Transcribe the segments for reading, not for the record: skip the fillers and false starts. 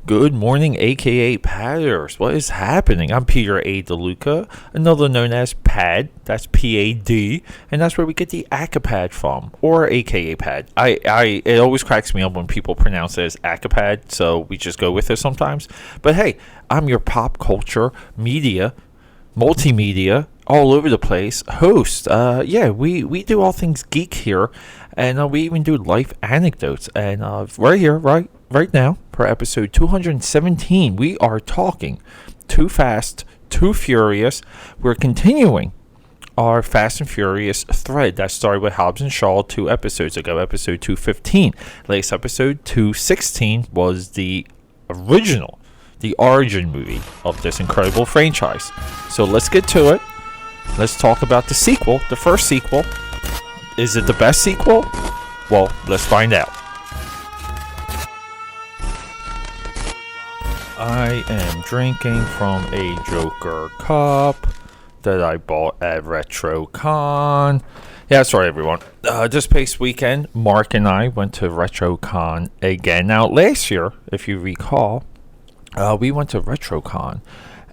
Good morning, AKAPADers. What is happening? I'm Peter A. DeLuca, another known as PAD. That's P-A-D, and that's where we get the AKAPAD from, or AKAPAD. It always cracks me up when people pronounce it as AKAPAD, so we just go with it sometimes. But hey, I'm your pop culture, media, multimedia, all over the place host. We do all things geek here, and we even do life anecdotes. And right now, for episode 217, we are talking Too Fast, Too Furious. We're continuing our Fast and Furious thread that started with Hobbs and Shaw 2 episodes ago, episode 215. Latest episode 216 was the origin movie of this incredible franchise. So let's get to it. Let's talk about the sequel, the first sequel. Is it the best sequel? Well, let's find out. I am drinking from a Joker cup that I bought at RetroCon. Yeah, that's right, everyone. This past weekend, Mark and I went to RetroCon again. Now, last year, if you recall, we went to RetroCon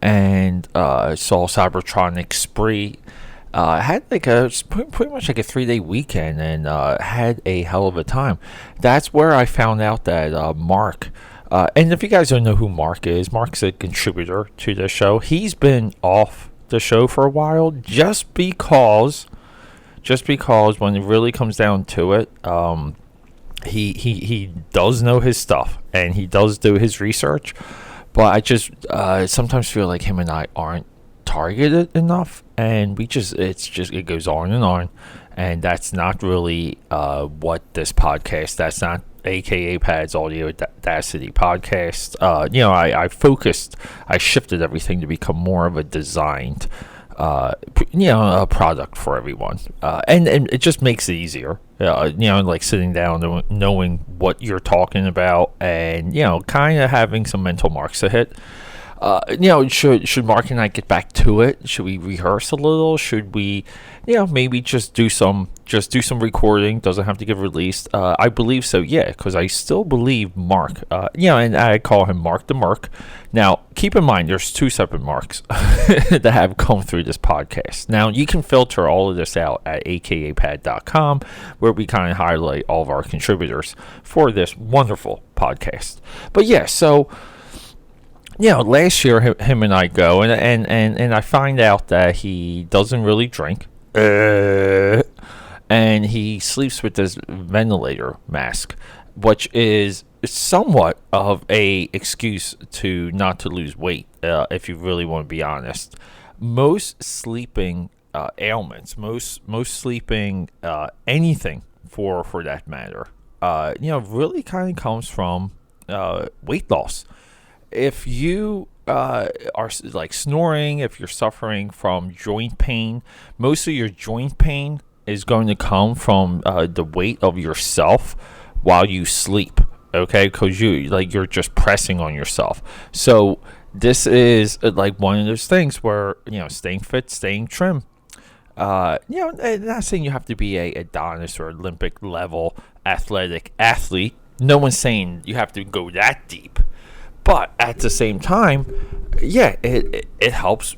and saw Cybertronic Spree. Had pretty much like a 3-day weekend and had a hell of a time. That's where I found out that Mark, and if you guys don't know who Mark's a contributor to the show. He's been off the show for a while just because when it really comes down to it, he does know his stuff and he does do his research. But I just sometimes feel like him and I aren't targeted enough, and it goes on, and that's not really what this podcast. That's not AKAPAD's Audio Audacity podcast. I shifted everything to become more of a designed, a product for everyone, and it just makes it easier. Like sitting down, knowing what you're talking about, and kind of having some mental marks to hit. Should Mark and I get back to it? Should we rehearse a little? Should we, maybe just do some recording? Doesn't have to get released. I believe so, yeah, because I still believe Mark. And I call him Mark the Merc. Now, keep in mind, there's 2 separate Marks that have come through this podcast. Now, you can filter all of this out at akapad.com, where we kind of highlight all of our contributors for this wonderful podcast. But yeah, so. Last year him and I go and I find out that he doesn't really drink, and he sleeps with this ventilator mask, which is somewhat of a excuse to not to lose weight, if you really want to be honest. Most sleeping ailments, most sleeping anything for that matter, really kind of comes from weight loss. If you are like snoring, if you're suffering from joint pain, most of your joint pain is going to come from the weight of yourself while you sleep. Okay, because you're just pressing on yourself. So this is like one of those things where staying fit, staying trim. Not saying you have to be a Adonis or Olympic level athletic athlete. No one's saying you have to go that deep. But at the same time, it helps.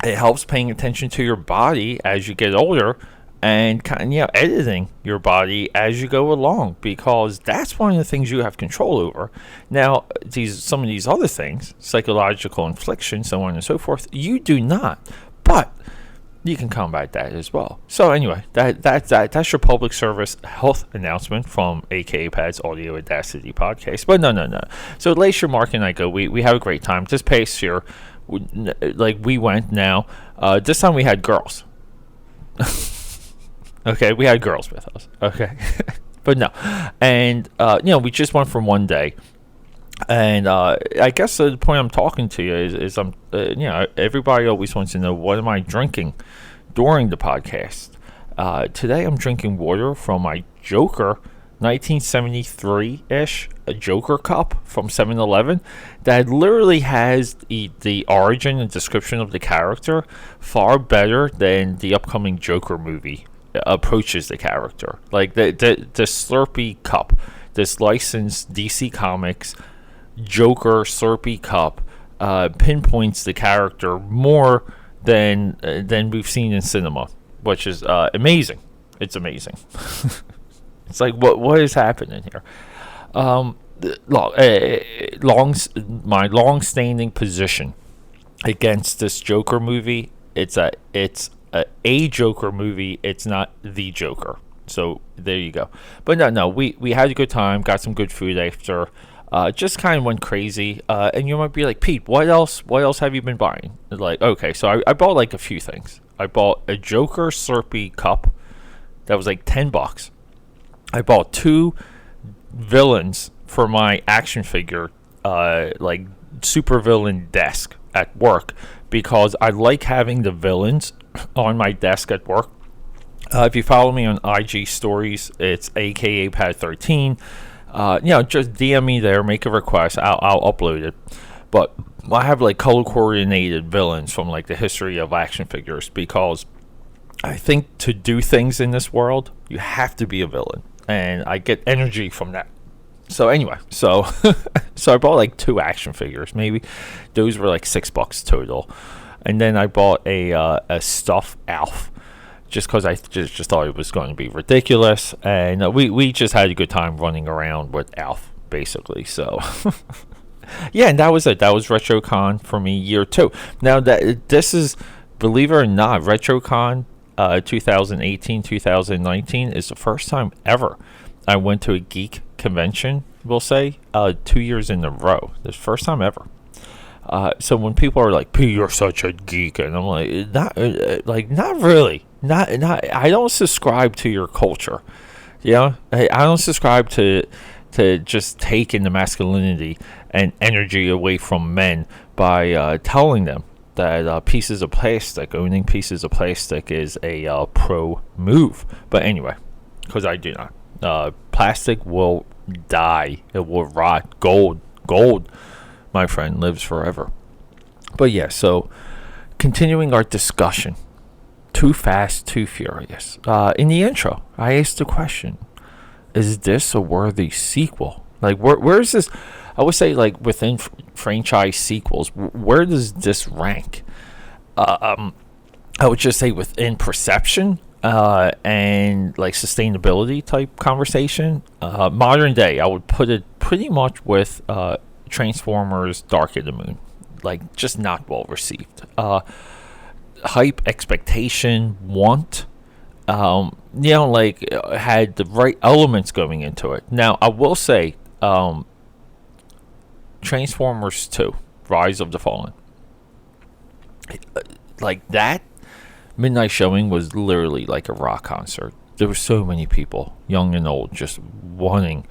It helps paying attention to your body as you get older, and editing your body as you go along, because that's one of the things you have control over. Now, some of these other things, psychological infliction, so on and so forth, you do not. But you can combat that as well. So anyway, that's your public service health announcement from AKAPAD's Audio Audacity podcast. But no. So last year, Mark and I go. We have a great time. This past year, we went now. This time we had girls. Okay, we had girls with us. Okay, but no, and we just went for one day. And I guess the point I'm talking to you is I'm, everybody always wants to know, what am I drinking during the podcast? Today I'm drinking water from my Joker 1973-ish Joker cup from 7-Eleven that literally has the origin and description of the character far better than the upcoming Joker movie approaches the character. Like the Slurpee cup, this licensed DC Comics Joker Slurpee cup pinpoints the character more than we've seen in cinema, which is amazing. It's amazing. It's like what is happening here? My long-standing position against this Joker movie. It's a Joker movie. It's not the Joker. So there you go. But no, we had a good time. Got some good food after. Just kind of went crazy. And you might be like, Pete, what else? What else have you been buying? Like, okay, so I bought like a few things. I bought a Joker Slurpee cup that was like $10. I bought 2 villains for my action figure, like super villain desk at work, because I like having the villains on my desk at work. If you follow me on IG stories, it's AKAPAD 13. Just DM me there, make a request. I'll upload it. But I have like color coordinated villains from like the history of action figures, because I think to do things in this world, you have to be a villain, and I get energy from that. So anyway, so I bought like 2 action figures. Maybe those were like $6 total, and then I bought a stuffed Alf, just because I just thought it was going to be ridiculous, and we just had a good time running around with Alf, basically. So yeah, and that was it. That was RetroCon for me, year 2. Now this is, believe it or not, RetroCon 2018-2019 is the first time ever I went to a geek convention, we'll say, 2 years in a row. This first time ever. So when people are like, "P, you're such a geek," and I'm like, not really. Not. I don't subscribe to your culture. I don't subscribe to just taking the masculinity and energy away from men by telling them that owning pieces of plastic is a pro move. But anyway, because I do not. Plastic will die. It will rot. Gold, my friend, lives forever. But yeah, so continuing our discussion. Too Fast, Too Furious. In the intro, I asked the question, is this a worthy sequel? Like, where is this? I would say, like, within franchise sequels, where does this rank? I would just say within perception and, like, sustainability type conversation. Modern day, I would put it pretty much with Transformers Dark of the Moon. Like, just not well received. Hype, expectation, want, had the right elements going into it. Now, I will say, Transformers 2, Rise of the Fallen, like that midnight showing was literally like a rock concert. There were so many people, young and old, just wanting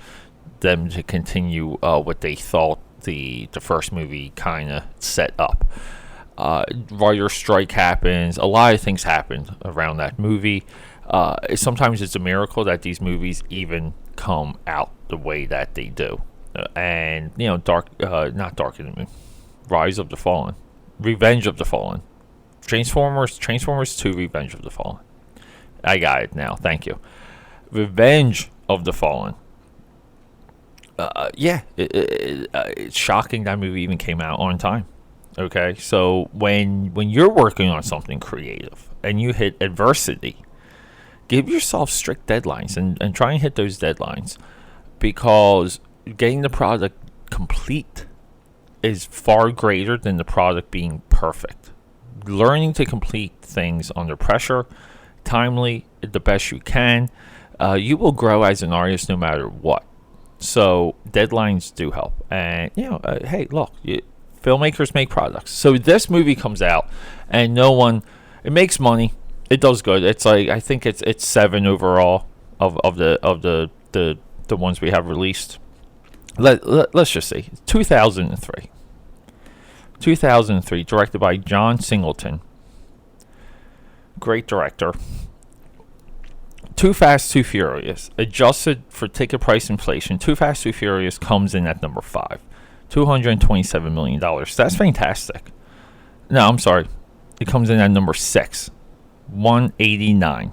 them to continue what they thought the first movie kind of set up. Writer strike happens. A lot of things happened around that movie. Sometimes it's a miracle that these movies even come out the way that they do. And not Dark of the Moon, Rise of the Fallen, Revenge of the Fallen, Transformers 2, Revenge of the Fallen. I got it now. Thank you. Revenge of the Fallen. It's shocking that movie even came out on time. Okay, so when you're working on something creative and you hit adversity, give yourself strict deadlines and try and hit those deadlines, because getting the product complete is far greater than the product being perfect. Learning to complete things under pressure, timely, the best you can, you will grow as an artist no matter what. So deadlines do help. And, hey, look, filmmakers make products. So this movie comes out, and it makes money. It does good. It's like, I think it's 7 overall of the ones we have released. Let's just say 2003, directed by John Singleton. Great director. Too Fast, Too Furious. Adjusted for ticket price inflation, Too Fast, Too Furious comes in at number 5. $227 million. That's fantastic. No, I'm sorry. It comes in at number 6. 189.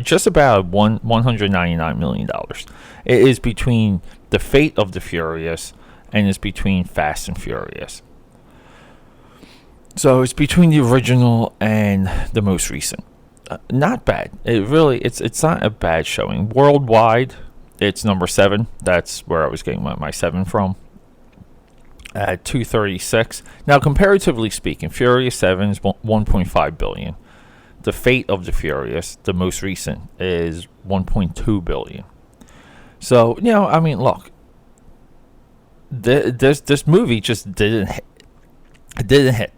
Just about $199 million. It is between The Fate of the Furious and it's between Fast and Furious. So it's between the original and the most recent. Not bad. It's not a bad showing. Worldwide, it's number 7. That's where I was getting my 7 from. At 236. Now, comparatively speaking, Furious 7 is 1.5 billion. The Fate of the Furious, the most recent, is 1.2 billion. So, I mean, look, this movie just didn't hit. It didn't hit.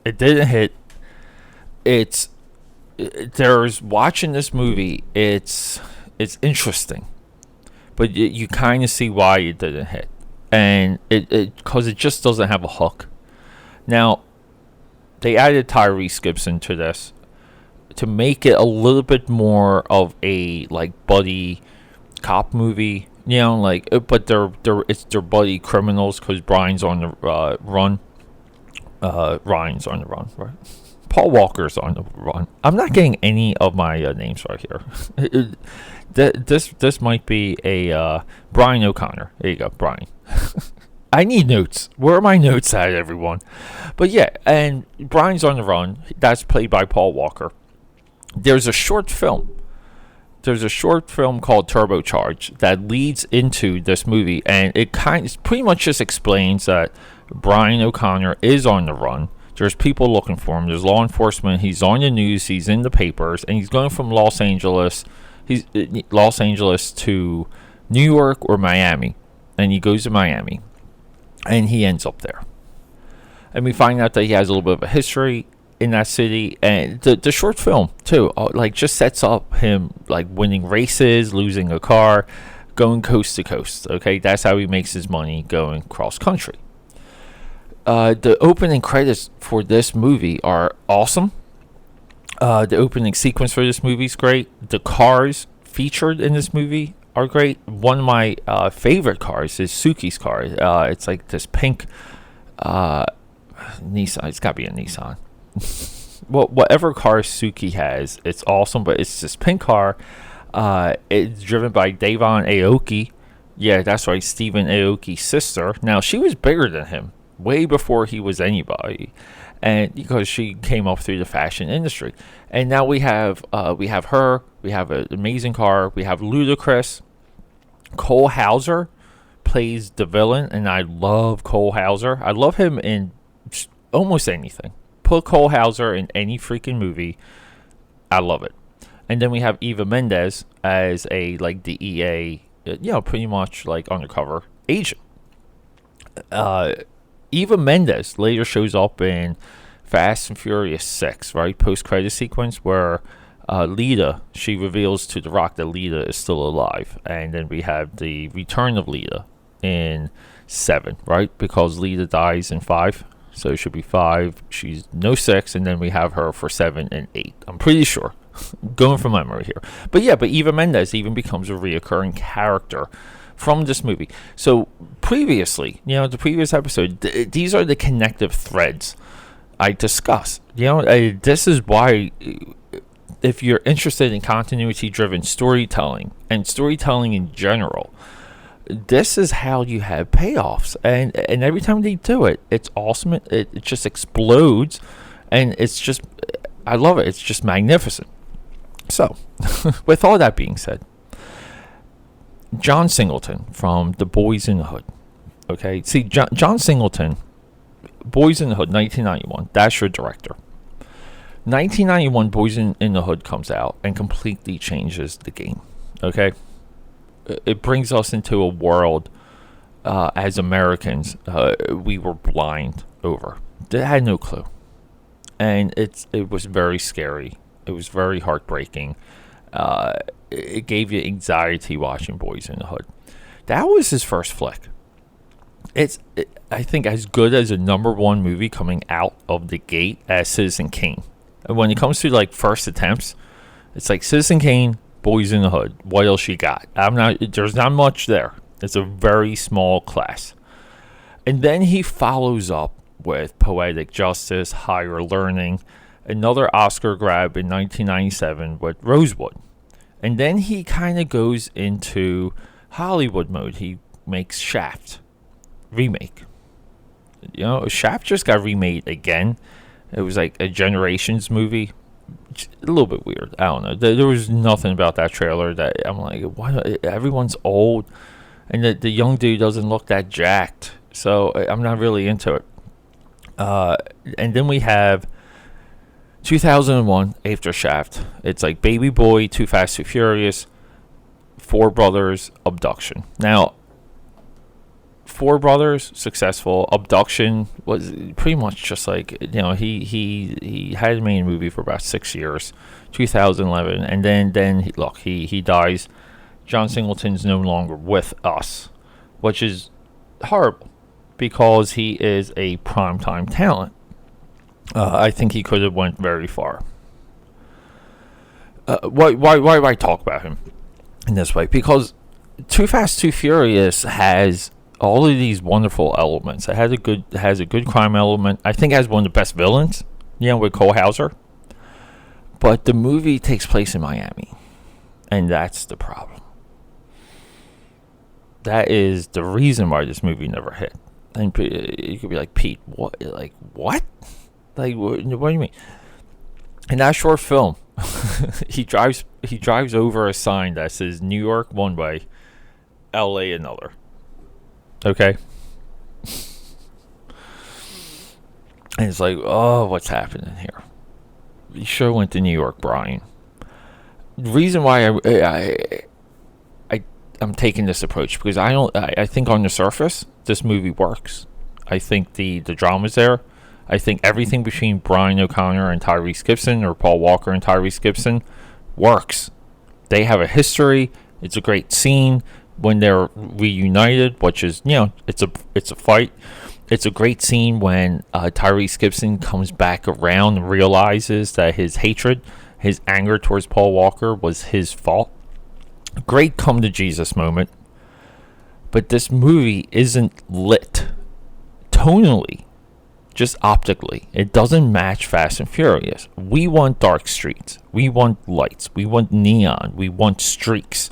It didn't hit. There's watching this movie. It's interesting, but you kind of see why it didn't hit, and because it just doesn't have a hook. Now, they added Tyrese Gibson to this to make it a little bit more of a buddy cop movie. But they're buddy criminals because Brian's on the run. Ryan's on the run, right? Paul Walker's on the run. I'm not getting any of my names right here. This might be a Brian O'Connor. There you go, Brian. I need notes. Where are my notes at, everyone? But yeah, and Brian's on the run. That's played by Paul Walker. There's a short film. There's a short film called Turbocharged that leads into this movie, and it pretty much just explains that Brian O'Connor is on the run. There's people looking for him. There's law enforcement. He's on the news. He's in the papers, and he's going from Los Angeles to New York or Miami, and he goes to Miami, and he ends up there. And we find out that he has a little bit of a history in that city, and the short film too, just sets up him winning races, losing a car, going coast to coast. Okay, that's how he makes his money going cross country. The opening credits for this movie are awesome. The opening sequence for this movie is great. The cars featured in this movie are great. One of my favorite cars is Suki's car. It's like this pink Nissan. It's got to be a Nissan. Well, whatever car Suki has, it's awesome, but it's this pink car. It's driven by Devon Aoki. Yeah, that's right, Stephen Aoki's sister. Now, she was bigger than him way before he was anybody, and because she came up through the fashion industry. And now we have her. We have an amazing car. We have Ludacris. Cole Hauser plays the villain, and I love Cole Hauser. I love him in almost anything. Put Cole Hauser in any freaking movie, I love it. And then we have Eva Mendes as a DEA, pretty much undercover agent. Eva Mendes later shows up in Fast and Furious 6, right? Post-credit sequence where Lita, she reveals to The Rock that Lita is still alive. And then we have the return of Lita in 7, right? Because Lita dies in 5. So it should be 5. She's no 6. And then we have her for 7 and 8. I'm pretty sure. Going from memory here. But Eva Mendes even becomes a reoccurring character from this movie. So previously, the previous episode, these are the connective threads I discuss. This is why, if you're interested in continuity-driven storytelling and storytelling in general, this is how you have payoffs. And every time they do it, it's awesome. It just explodes, and it's just, I love it. It's just magnificent. So, with all that being said, John Singleton from The Boys in the Hood. Okay, see, John Singleton, Boys in the Hood, 1991. That's your director. 1991, Boys in the Hood comes out and completely changes the game. Okay, it brings us into a world as Americans we were blind over. They had no clue, and it was very scary. It was very heartbreaking. It gave you anxiety watching Boys in the Hood. That was his first flick. I think, as good as a number 1 movie coming out of the gate as Citizen Kane. And when it comes to first attempts, it's like Citizen Kane, Boys in the Hood. What else you got? There's not much there. It's a very small class. And then he follows up with Poetic Justice, Higher Learning, another Oscar grab in 1997 with Rosewood. And then he kind of goes into Hollywood mode. He makes Shaft. remake. Shaft just got remade again. It was like a Generations movie. A little bit weird. I don't know. There was nothing about that trailer that I'm like, why? Everyone's old, and the young dude doesn't look that jacked. So I'm not really into it. And then we have 2001 after Shaft. It's like Baby Boy, Too Fast, Too Furious, Four Brothers, Abduction. Now, Four Brothers, successful. Abduction was pretty much just like, he had a main movie for about 6 years, 2011, and then he dies. John Singleton's no longer with us, which is horrible because he is a primetime talent. I think he could have went very far. Why do I talk about him in this way? Because Too Fast, Too Furious has all of these wonderful elements. It has a good crime element. I think it has one of the best villains, with Cole Hauser. But the movie takes place in Miami, and that's the problem. That is the reason why this movie never hit. And you could be like, Pete, what? Like, what? Like, what do you mean? In that short film, he drives over a sign that says New York one way, LA another. Okay? And it's like, oh, what's happening here? You sure went to New York, Brian. The reason why I'm taking this approach, because I think on the surface this movie works. I think the drama's there. I think everything between Brian O'Connor and Tyrese Gibson, or Paul Walker and Tyrese Gibson, works. They have a history. It's a great scene when they're reunited, which is, it's a fight. It's a great scene when Tyrese Gibson comes back around and realizes that his hatred, his anger towards Paul Walker was his fault. Great come to Jesus moment. But this movie isn't lit tonally, just optically. It doesn't match Fast and Furious. We want dark streets. We want lights. We want neon. We want streaks.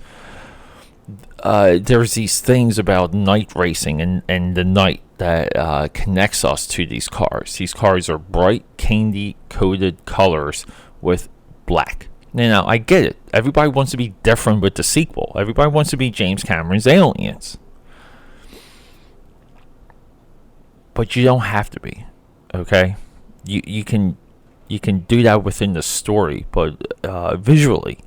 There's these things about night racing and the night that connects us to these cars. These cars are bright, candy-coated colors with black. Now, I get it. Everybody wants to be different with the sequel. Everybody wants to be James Cameron's Aliens. But you don't have to be, okay? You can do that within the story, but visually,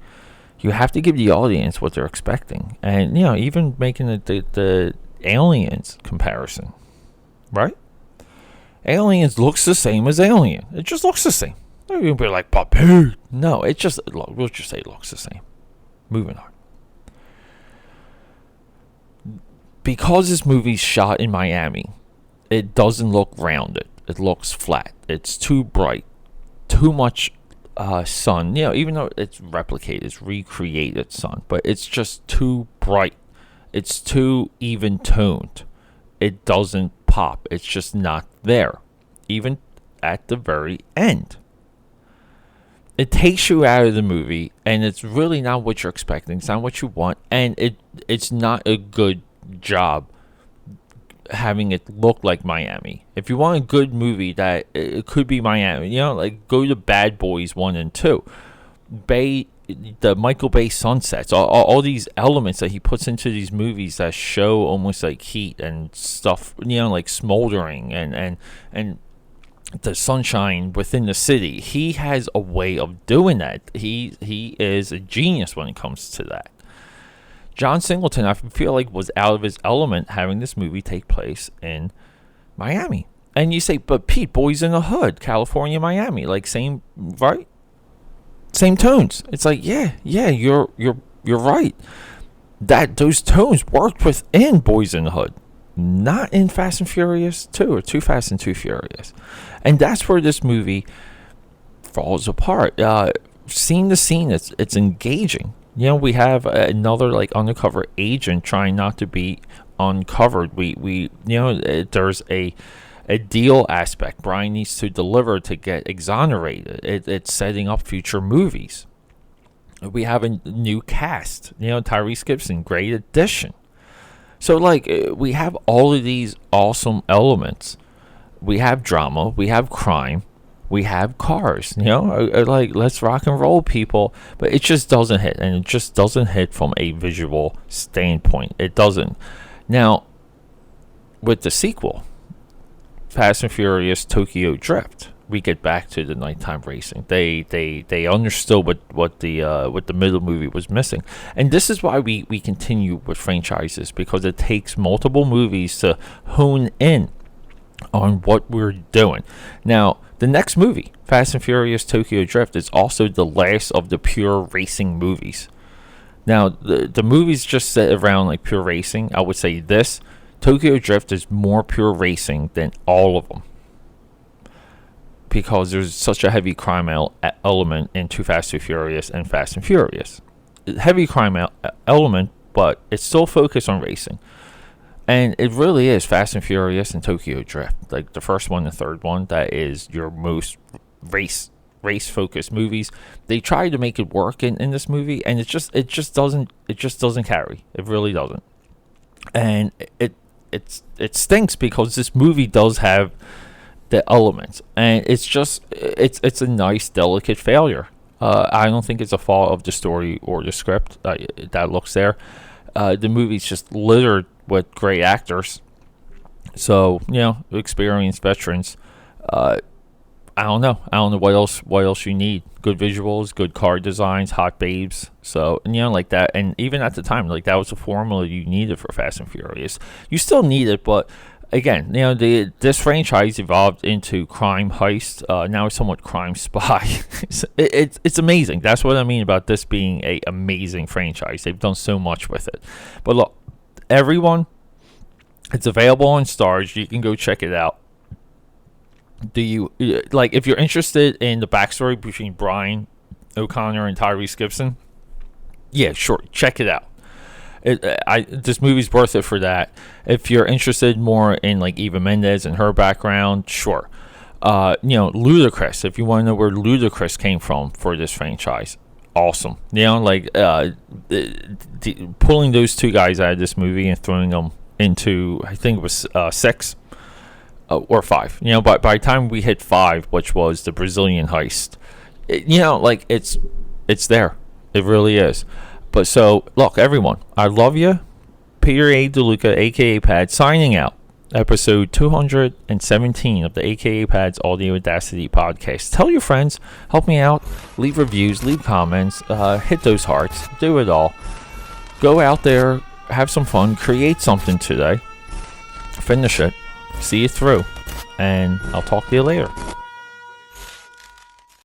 you have to give the audience what they're expecting. And, even making the Aliens comparison, right? Aliens looks the same as Alien. It just looks the same. You're going to be like, Papi. No, we'll just say it looks the same. Moving on. Because this movie's shot in Miami, it doesn't look rounded. It looks flat. It's too bright. Too much sun. Even though it's replicated, it's recreated sun. But it's just too bright. It's too even toned. It doesn't pop. It's just not there. Even at the very end. It takes you out of the movie, and it's really not what you're expecting. It's not what you want, and it's not a good job having it look like Miami. If you want a good movie that it could be Miami, like go to Bad Boys 1 and 2. The Michael Bay sunsets, all these elements that he puts into these movies that show almost like heat and stuff, like smoldering and the sunshine within the city. He has a way of doing that. He is a genius when it comes to that. John Singleton, I feel like, was out of his element having this movie take place in Miami. And you say, but Pete, Boys in the Hood, California, Miami, like same, right? Same tones. It's like, yeah, you're right. That those tones worked within Boys in the Hood. Not in Fast and Furious 2 or Too Fast and Too Furious. And that's where this movie falls apart. Seeing the scene, it's engaging. We have another like undercover agent trying not to be uncovered. There's a deal aspect. Brian needs to deliver to get exonerated. It's setting up future movies. We have a new cast. Tyrese Gibson, great addition. So like we have all of these awesome elements. We have drama, we have crime, we have cars. Like, let's rock and roll, people. But it just doesn't hit, and it just doesn't hit from a visual standpoint. It doesn't. Now, with the sequel, Fast and Furious Tokyo Drift, we get back to the nighttime racing. They understood what the middle movie was missing, and this is why we continue with franchises, because it takes multiple movies to hone in on what we're doing. Now, the next movie, Fast and Furious Tokyo Drift, is also the last of the pure racing movies. Now, the movies just set around like pure racing. I would say this Tokyo Drift is more pure racing than all of them, because there's such a heavy crime element into Fast and Furious and Fast and Furious. Heavy crime element, but it's still focused on racing. And it really is Fast and Furious and Tokyo Drift. Like the first one, the third one, that is your most race focused movies. They tried to make it work in this movie, and it just doesn't carry. It really doesn't. And it stinks, because this movie does have the elements, and it's a nice, delicate failure. I don't think it's a fault of the story or the script that looks there. The movie's just littered with great actors, so experienced veterans. I don't know what else you need. Good visuals, good car designs, hot babes. So like that. And even at the time, like, that was the formula you needed for Fast and Furious. You still need it, but again, this franchise evolved into crime heist. Now it's somewhat crime spy. it's amazing. That's what I mean about this being a amazing franchise. They've done so much with it. But look, everyone, it's available on Stars. You can go check it out. Do you like, if you're interested in the backstory between Brian O'Connor and Tyrese Gibson? Yeah, sure, check it out. This movie's worth it for that. If you're interested more in like Eva Mendes and her background, sure. Ludacris. If you want to know where Ludacris came from for this franchise, awesome. Pulling those two guys out of this movie and throwing them into, I think it was 6 or 5. By the time we hit 5, which was the Brazilian heist, it's there. It really is. But so, look, everyone, I love you. Peter A. DeLuca, AKAPAD, signing out. Episode 217 of the AKAPAD's Audio Audacity podcast. Tell your friends, help me out, leave reviews, leave comments, hit those hearts, do it all. Go out there, have some fun, create something today, finish it, see it through, and I'll talk to you later.